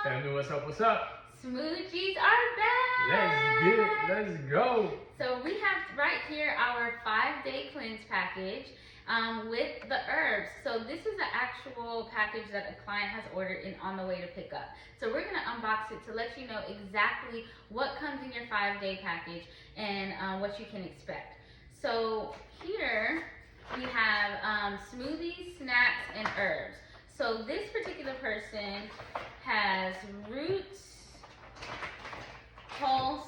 Family, what's up, what's up? Smoothies are back! Let's get it, let's go! So we have right here our 5-day cleanse package with the herbs. So this is the actual package that a client has ordered and on the way to pick up. So we're gonna unbox it to let you know exactly what comes in your 5-day package and what you can expect. So here we have smoothies, snacks, and herbs. So this particular person has roots, pulse,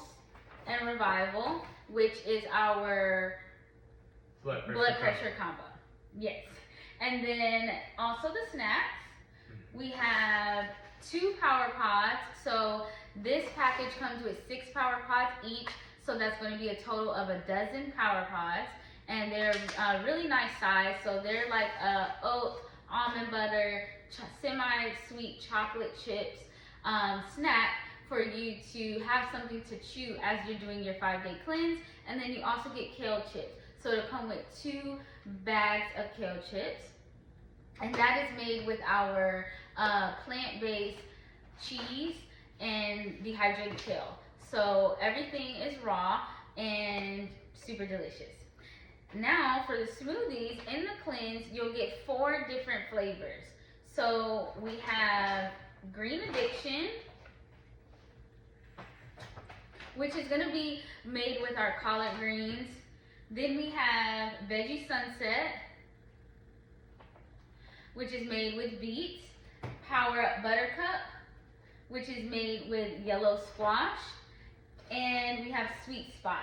and revival, which is our blood pressure combo. Yes. And then also the snacks. We have 2 power pods. So this package comes with 6 power pods each. So that's going to be a total of 12 power pods. And they're really nice size. So they're like oat, almond butter, semi-sweet chocolate chips snack for you to have something to chew as you're doing your 5-day cleanse. And then you also get kale chips. So it'll come with 2 bags of kale chips. And that is made with our plant-based cheese and dehydrated kale. So everything is raw and super delicious. Now for the smoothies, in the cleanse, you'll get 4 different flavors. So we have Green Addiction, which is going to be made with our collard greens. Then we have Veggie Sunset, which is made with beets. Power Up Buttercup, which is made with yellow squash. And we have Sweet Spot,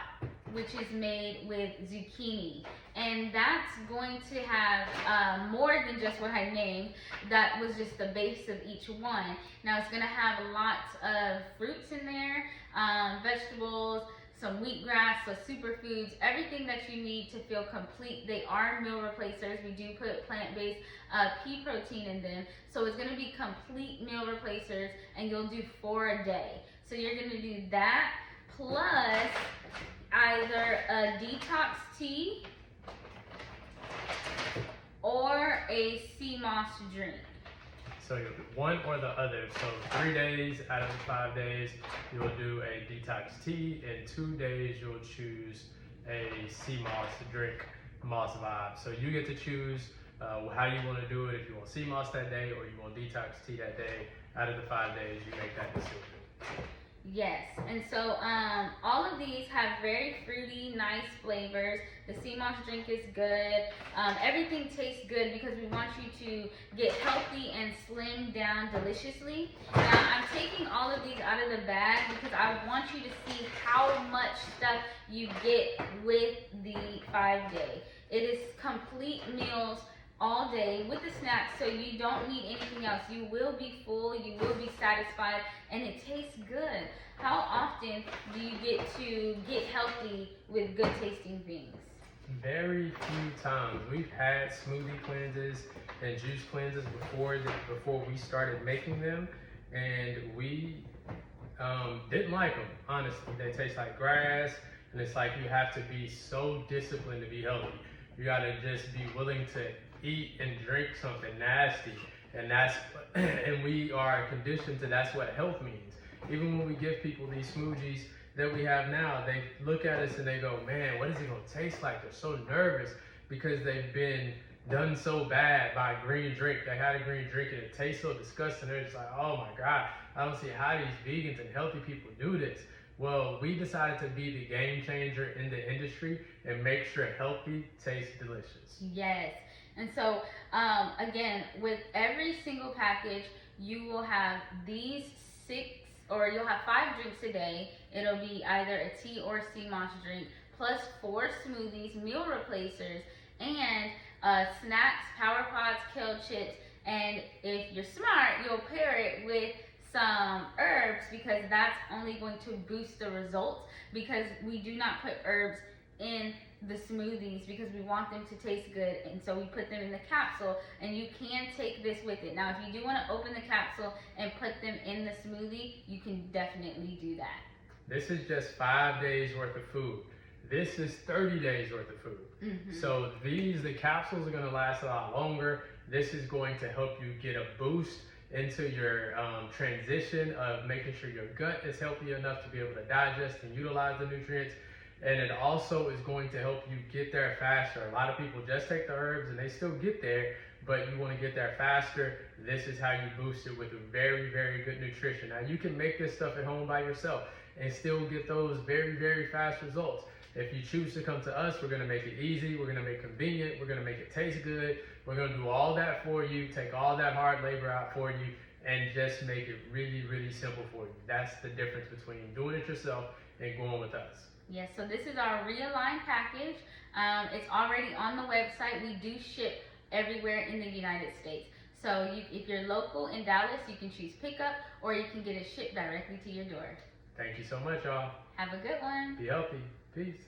which is made with zucchini. And that's going to have more than just what I named. That was just the base of each one. Now it's going to have lots of fruits in there, vegetables, some wheatgrass, so superfoods, everything that you need to feel complete. They are meal replacers. We do put plant-based pea protein in them. So it's going to be complete meal replacers, and you'll do 4 a day. So you're going to do that plus either a detox tea or a sea moss drink. So you'll do one or the other. So 3 days out of the 5 days, you'll do a detox tea. In 2 days, you'll choose a sea moss drink, moss vibe. So you get to choose how you want to do it. If you want sea moss that day or you want detox tea that day. Out of the 5 days, you make that decision. Yes, and so all of these have very fruity, nice flavors. The sea moss drink is good. Everything tastes good because we want you to get healthy and slim down deliciously. Now, I'm taking all of these out of the bag because I want you to see how much stuff you get with the 5-day. It is complete meals all day with the snacks, so you don't need anything else. You will be full, you will be satisfied, and it tastes good. How often do you get to get healthy with good tasting things? Very few times. We've had smoothie cleanses and juice cleanses before we started making them, and we didn't like them, honestly. They taste like grass, and it's like you have to be so disciplined to be healthy. You gotta just be willing to eat and drink something nasty, and we are conditioned to that's what health means. Even when we give people these smoothies that we have now, they look at us and they go, man, what is it gonna taste like? They're so nervous because they've been done so bad by a green drink. They had a green drink and it tastes so disgusting. They're just like, oh my God, I don't see how these vegans and healthy people do this. Well, we decided to be the game changer in the industry and make sure healthy tastes delicious. Yes. And so, again, with every single package, you will have these 6, or you'll have 5 drinks a day. It'll be either a tea or sea moss drink, plus 4 smoothies, meal replacers, and snacks, power pods, kale chips. And if you're smart, you'll pair it with some herbs because that's only going to boost the results, because we do not put herbs in the smoothies because we want them to taste good, and so we put them in the capsule, and you can take this with it. Now, if you do want to open the capsule and put them in the smoothie, you can definitely do that. This is just 5 days worth of food. This is 30 days worth of food. So the capsules are going to last a lot longer. This is going to help you get a boost into your transition of making sure your gut is healthy enough to be able to digest and utilize the nutrients. And it also is going to help you get there faster. A lot of people just take the herbs and they still get there, but you want to get there faster. This is how you boost it with very, very good nutrition. Now you can make this stuff at home by yourself and still get those very, very fast results. If you choose to come to us, we're going to make it easy, we're going to make it convenient, we're going to make it taste good, we're going to do all that for you, take all that hard labor out for you, and just make it really, really simple for you. That's the difference between doing it yourself and going with us. Yes, so this is our realigned package. It's already on the website. We do ship everywhere in the United States. So if you're local in Dallas, you can choose pickup, or you can get it shipped directly to your door. Thank you so much, y'all. Have a good one. Be healthy. Peace.